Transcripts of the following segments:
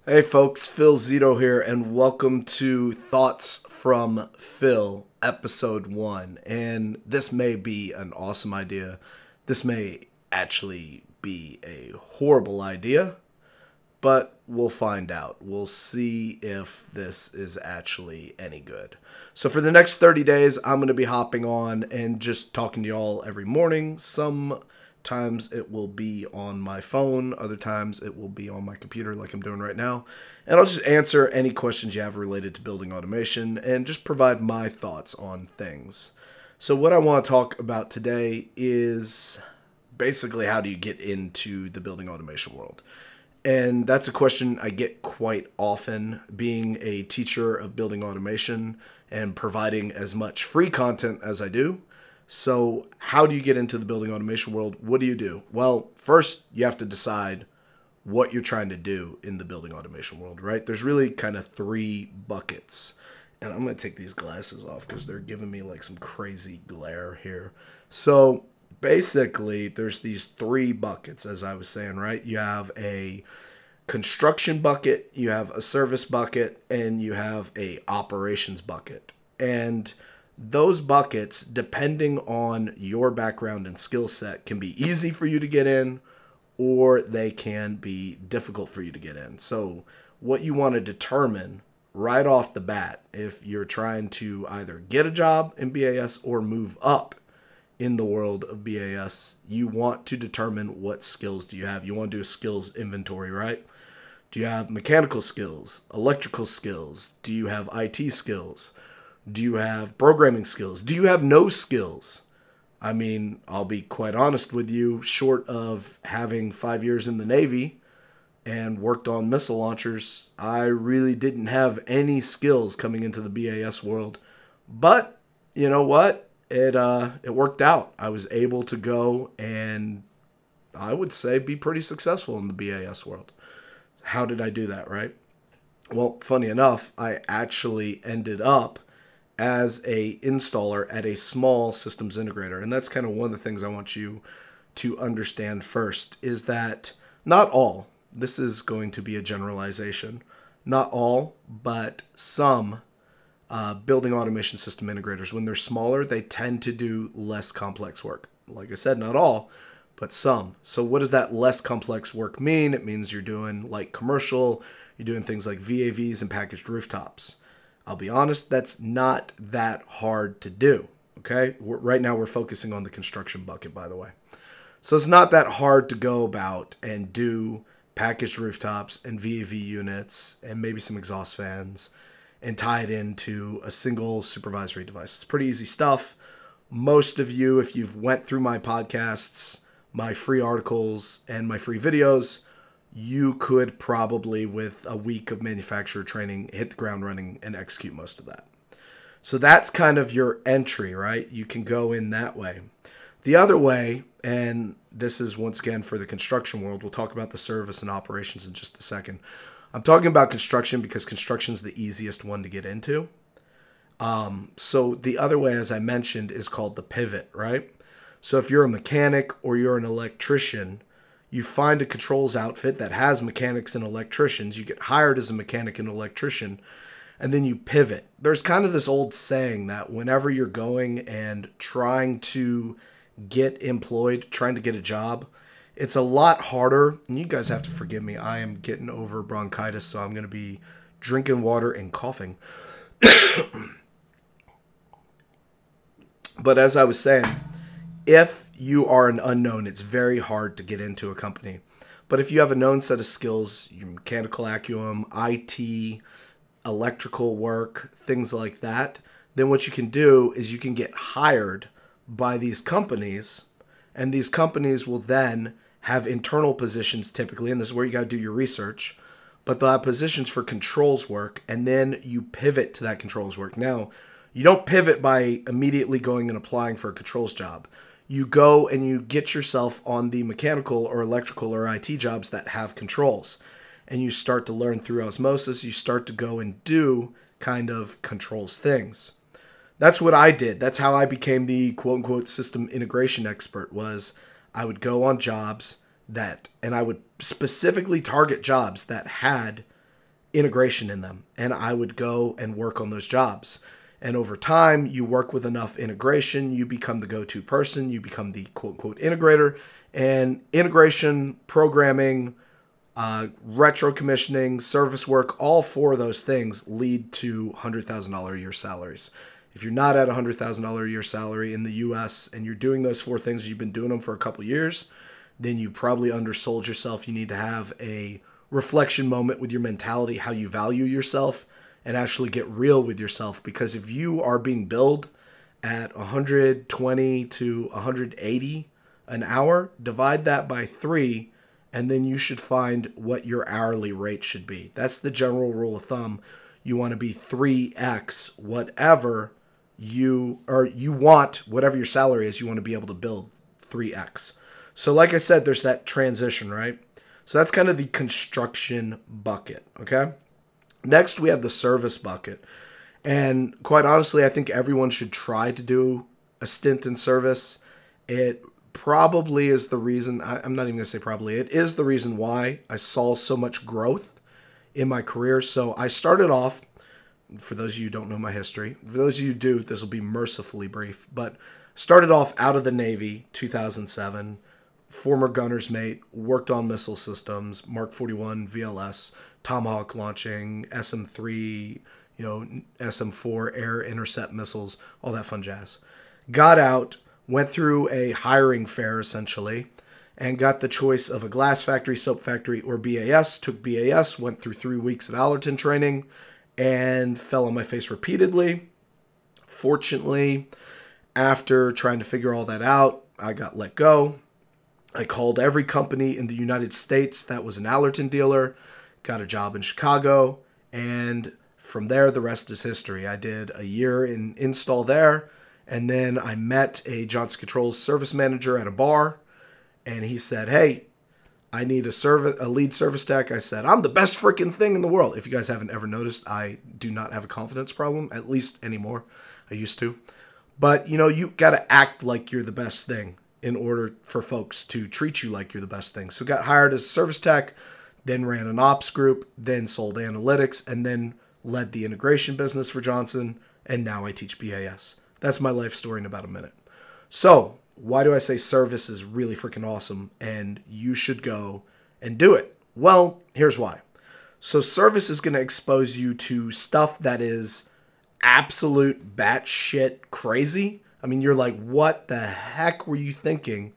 Hey folks, Phil Zito here, and welcome to Thoughts from Phil, Episode 1. And this may be an awesome idea. This may actually be a horrible idea, but we'll find out. We'll see if this is actually any good. So, for the next 30 days, I'm going to be hopping on and just talking to y'all every morning. Sometimes it will be on my phone, other times it will be on my computer, like I'm doing right now. And I'll just answer any questions you have related to building automation and just provide my thoughts on things. So, what I want to talk about today is basically how do you get into the building automation world? And that's a question I get quite often, being a teacher of building automation and providing as much free content as I do. So, how do you get into the building automation world? What do you do? Well, first, you have to decide what you're trying to do in the building automation world, right? There's really kind of three buckets. And I'm going to take these glasses off because they're giving me like some crazy glare here. So, basically, there's these three buckets, as I was saying, right? You have a construction bucket, you have a service bucket, and you have a operations bucket. And those buckets, depending on your background and skill set, can be easy for you to get in or they can be difficult for you to get in. So what you want to determine right off the bat, if you're trying to either get a job in BAS or move up in the world of BAS, you want to determine what skills do you have. You want to do a skills inventory, right? Do you have mechanical skills, electrical skills? Do you have IT skills? Do you have programming skills? Do you have no skills? I mean, I'll be quite honest with you, short of having 5 years in the Navy and worked on missile launchers, I really didn't have any skills coming into the BAS world. But you know what? It worked out. I was able to go and I would say be pretty successful in the BAS world. How did I do that, right? Well, funny enough, I actually ended up as a installer at a small systems integrator. And that's kind of one of the things I want you to understand first is that not all, this is going to be a generalization, not all, but some building automation system integrators, when they're smaller, they tend to do less complex work. Like I said, not all, but some. So what does that less complex work mean? It means you're doing like commercial, you're doing things like VAVs and packaged rooftops. I'll be honest, that's not that hard to do, okay? Right now we're focusing on the construction bucket, by the way. So it's not that hard to go about and do packaged rooftops and VAV units and maybe some exhaust fans and tie it into a single supervisory device. It's pretty easy stuff. Most of you, if you've went through my podcasts, my free articles, and my free videos, you could probably, with a week of manufacturer training, hit the ground running and execute most of that. So that's kind of your entry, right? You can go in that way. The other way, and this is once again for the construction world, we'll talk about the service and operations in just a second. I'm talking about construction because construction is the easiest one to get into. So the other way, as I mentioned, is called the pivot, right? So if you're a mechanic or you're an electrician, you find a controls outfit that has mechanics and electricians. You get hired as a mechanic and electrician, and then you pivot. There's kind of this old saying that whenever you're going and trying to get employed, trying to get a job, it's a lot harder. And you guys have to forgive me. I am getting over bronchitis, so I'm going to be drinking water and coughing. But as I was saying, if you are an unknown, it's very hard to get into a company. But if you have a known set of skills, your mechanical acumen, IT, electrical work, things like that, then what you can do is you can get hired by these companies, and these companies will then have internal positions typically, and this is where you got to do your research, but they'll have positions for controls work, and then you pivot to that controls work. Now, you don't pivot by immediately going and applying for a controls job. You go and you get yourself on the mechanical or electrical or IT jobs that have controls. And you start to learn through osmosis. You start to go and do kind of controls things. That's what I did. That's how I became the quote-unquote system integration expert. Was I would go on jobs that, and I would specifically target jobs that had integration in them. And I would go and work on those jobs. And over time, you work with enough integration, you become the go-to person, you become the quote-unquote integrator. And integration, programming, retro commissioning, service work, all four of those things lead to $100,000 a year salaries. If you're not at $100,000 a year salary in the US and you're doing those four things, you've been doing them for a couple years, then you probably undersold yourself. You need to have a reflection moment with your mentality, how you value yourself, and actually get real with yourself. Because if you are being billed at 120 to 180 an hour, divide that by 3, and then you should find what your hourly rate should be. That's the general rule of thumb. You want to be 3x whatever you want, whatever your salary is, you want to be able to build 3x. So like I said, there's that transition, right? So that's kind of the construction bucket, okay? Next, we have the service bucket. And quite honestly, I think everyone should try to do a stint in service. It probably is the reason, I'm not even going to say probably, it is the reason why I saw so much growth in my career. So I started off, for those of you who don't know my history, for those of you who do, this will be mercifully brief, but started off out of the Navy, 2007, former gunner's mate, worked on missile systems, Mark 41, VLS, Tomahawk launching, SM-3, SM-4 air intercept missiles, all that fun jazz. Got out, went through a hiring fair essentially, and got the choice of a glass factory, soap factory, or BAS. Took BAS, went through 3 weeks of Allerton training, and fell on my face repeatedly. Fortunately, after trying to figure all that out, I got let go. I called every company in the United States that was an Allerton dealer, got a job in Chicago, and from there, the rest is history. I did a year in install there, and then I met a Johnson Controls service manager at a bar, and he said, hey, I need a lead service tech. I said, I'm the best freaking thing in the world. If you guys haven't ever noticed, I do not have a confidence problem, at least anymore. I used to. But, you got to act like you're the best thing in order for folks to treat you like you're the best thing. So got hired as a service tech, then ran an ops group, then sold analytics, and then led the integration business for Johnson, and now I teach BAS. That's my life story in about a minute. So why do I say service is really freaking awesome and you should go and do it? Well, here's why. So service is going to expose you to stuff that is absolute batshit crazy. I mean, you're like, what the heck were you thinking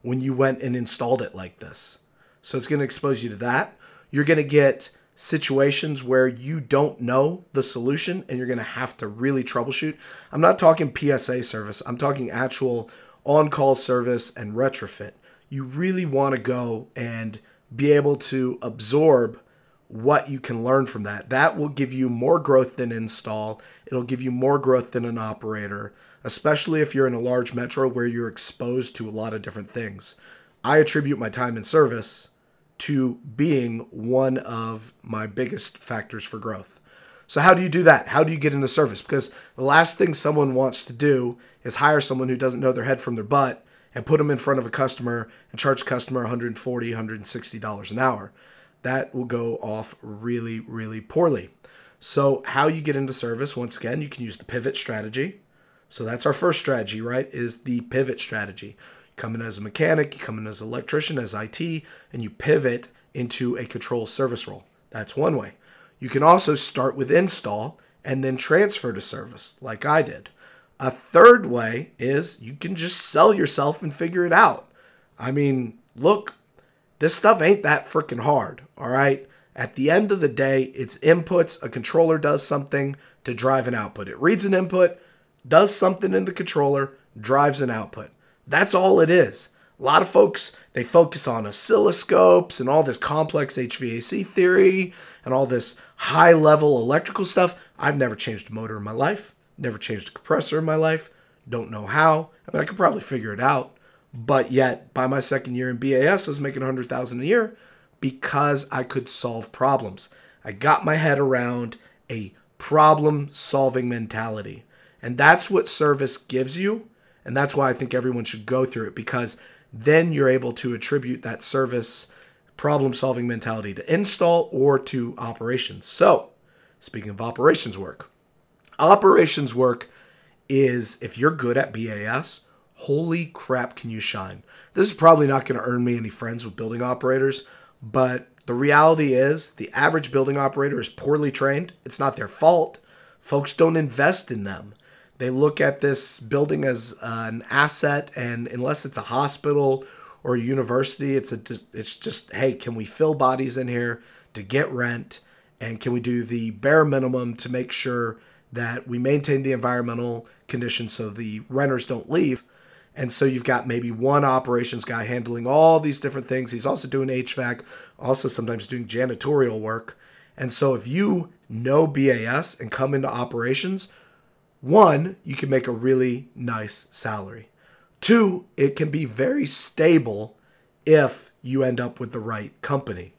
when you went and installed it like this? So it's going to expose you to that. You're going to get situations where you don't know the solution and you're going to have to really troubleshoot. I'm not talking PSA service. I'm talking actual on-call service and retrofit. You really want to go and be able to absorb what you can learn from that. That will give you more growth than install. It'll give you more growth than an operator, especially if you're in a large metro where you're exposed to a lot of different things. I attribute my time in service to being one of my biggest factors for growth. So how do you do that? How do you get into service? Because the last thing someone wants to do is hire someone who doesn't know their head from their butt and put them in front of a customer and charge the customer $140, $160 an hour. That will go off really, really poorly. So how you get into service, once again, you can use the pivot strategy. So that's our first strategy, right, is the pivot strategy. You come in as a mechanic, you come in as an electrician, as IT, and you pivot into a control service role. That's one way. You can also start with install and then transfer to service, like I did. A third way is you can just sell yourself and figure it out. I mean, look, this stuff ain't that freaking hard, all right? At the end of the day, it's inputs. A controller does something to drive an output. It reads an input, does something in the controller, drives an output. That's all it is. A lot of folks, they focus on oscilloscopes and all this complex HVAC theory and all this high-level electrical stuff. I've never changed a motor in my life, never changed a compressor in my life, don't know how. I mean, I could probably figure it out, but yet by my second year in BAS, I was making $100,000 a year because I could solve problems. I got my head around a problem-solving mentality, and that's what service gives you, and that's why I think everyone should go through it, because then you're able to attribute that service problem-solving mentality to install or to operations. So, speaking of operations work is, if you're good at BAS, holy crap, can you shine. This is probably not going to earn me any friends with building operators, but the reality is the average building operator is poorly trained. It's not their fault. Folks don't invest in them. They look at this building as an asset, and unless it's a hospital or a university, it's just, hey, can we fill bodies in here to get rent, and can we do the bare minimum to make sure that we maintain the environmental conditions so the renters don't leave. And so you've got maybe one operations guy handling all these different things. He's also doing HVAC, also sometimes doing janitorial work. And so if you know BAS and come into operations, one, you can make a really nice salary. Two, it can be very stable if you end up with the right company.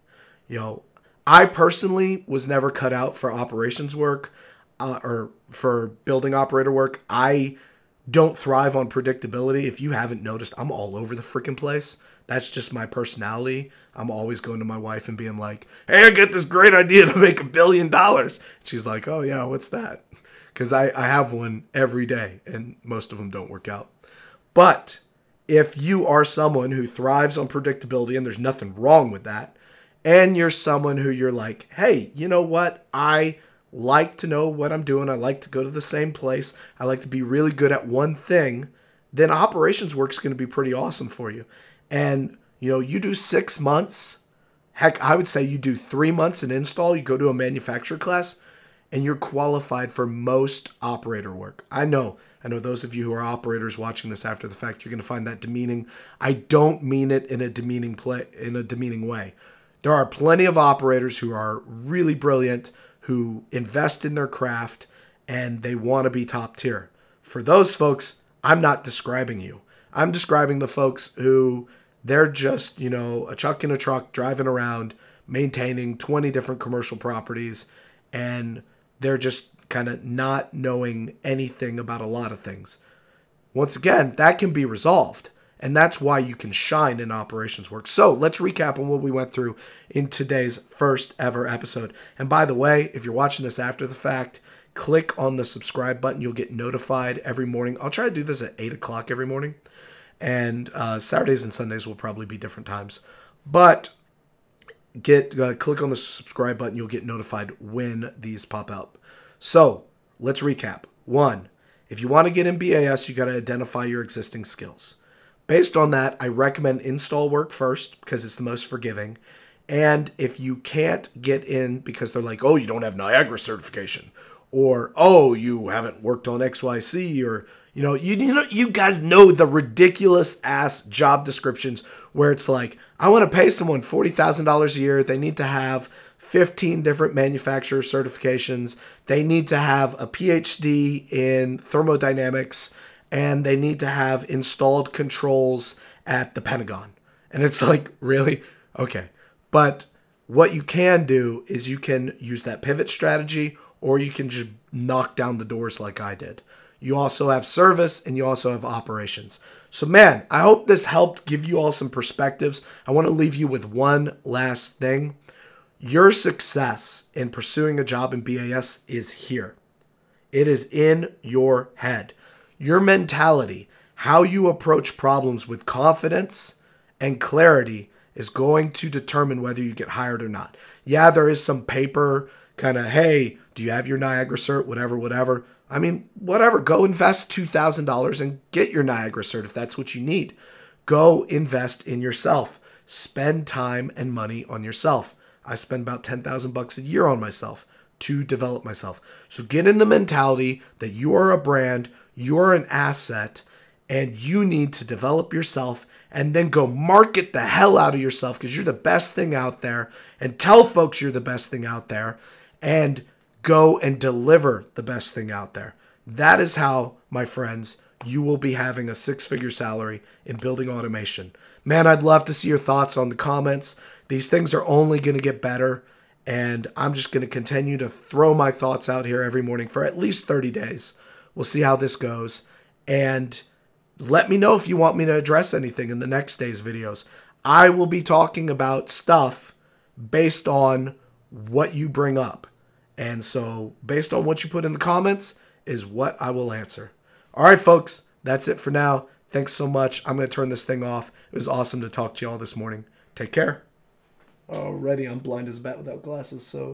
You know, I personally was never cut out for operations work or for building operator work. I don't thrive on predictability. If you haven't noticed, I'm all over the freaking place. That's just my personality. I'm always going to my wife and being like, hey, I got this great idea to make $1 billion. She's like, oh yeah, what's that? Because I have one every day, and most of them don't work out. But if you are someone who thrives on predictability, and there's nothing wrong with that, and you're someone who you're like, hey, you know what? I like to know what I'm doing. I like to go to the same place. I like to be really good at one thing. Then operations work is going to be pretty awesome for you. And, you know, you do 6 months. Heck, I would say you do 3 months in install. You go to a manufacturer class, and you're qualified for most operator work. I know those of you who are operators watching this after the fact, you're going to find that demeaning. I don't mean it in a demeaning way. There are plenty of operators who are really brilliant, who invest in their craft, and they want to be top tier. For those folks, I'm not describing you. I'm describing the folks who they're just, you know, a chuck in a truck driving around maintaining 20 different commercial properties, and they're just kind of not knowing anything about a lot of things. Once again, that can be resolved. And that's why you can shine in operations work. So let's recap on what we went through in today's first ever episode. And by the way, if you're watching this after the fact, click on the subscribe button. You'll get notified every morning. I'll try to do this at 8 o'clock every morning. And Saturdays and Sundays will probably be different times. But click on the subscribe button. You'll get notified when these pop up. So let's recap. 1, if you want to get in BAS, you got to identify your existing skills. Based on that, I recommend install work first because it's the most forgiving. And if you can't get in because they're like, oh, you don't have Niagara certification, or oh, you haven't worked on XYZ, or you guys know the ridiculous ass job descriptions where it's like, I want to pay someone $40,000 a year. They need to have 15 different manufacturer certifications. They need to have a PhD in thermodynamics, and they need to have installed controls at the Pentagon. And it's like, really? Okay. But what you can do is you can use that pivot strategy, or you can just knock down the doors like I did. You also have service, and you also have operations. So man, I hope this helped give you all some perspectives. I want to leave you with one last thing. Your success in pursuing a job in BAS is here. It is in your head. Your mentality, how you approach problems with confidence and clarity, is going to determine whether you get hired or not. Yeah, there is some paper kind of, hey, do you have your Niagara cert? Whatever. I mean, whatever. Go invest $2,000 and get your Niagara cert if that's what you need. Go invest in yourself. Spend time and money on yourself. I spend about $10,000 a year on myself to develop myself. So get in the mentality that you are a brand, you're an asset, and you need to develop yourself, and then go market the hell out of yourself because you're the best thing out there, and tell folks you're the best thing out there, and go and deliver the best thing out there. That is how, my friends, you will be having a 6-figure salary in building automation. Man, I'd love to see your thoughts on the comments. These things are only going to get better, and I'm just going to continue to throw my thoughts out here every morning for at least 30 days. We'll see how this goes, and let me know if you want me to address anything in the next day's videos. I will be talking about stuff based on what you bring up. And so based on what you put in the comments is what I will answer. All right, folks, that's it for now. Thanks so much. I'm going to turn this thing off. It was awesome to talk to y'all this morning. Take care. Already, I'm blind as a bat without glasses, so...